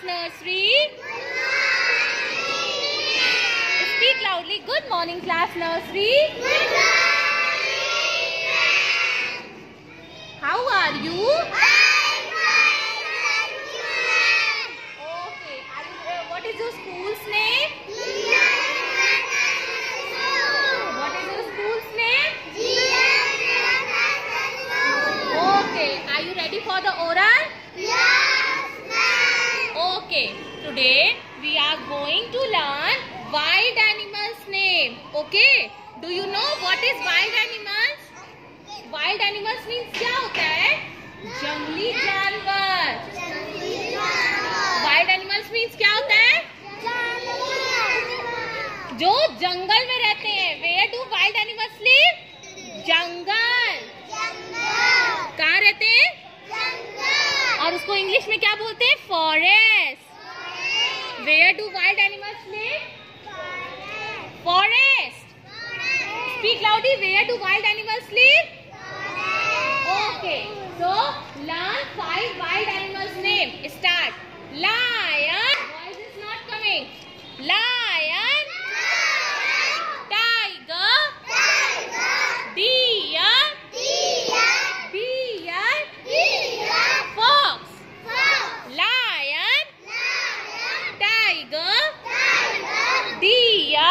nursery. Speak loudly. Good morning class nursery. How are you? Okay. What is your school's name? What is your school's name? Okay. Are you ready for the oral? Okay. Today we are going to learn wild animals name. Okay. Do you know what is wild animals? Wild animals means क्या होता है? जंगली जानवर. Wild animals means क्या होता है? जो जंगल में रहते हैं. Where do wild animals live? जंगल. कहाँ रहते हैं? और उसको इंग्लिश में क्या बोलते हैं? Forest. Where do wild animals live? Forest. Speak loudly. Where do wild animals live? Okay. So learn 5 wild animals name. Start. Lion. Voice is not coming. Lion. Tiger. Deer. Fox. Lion. Tiger. Deer.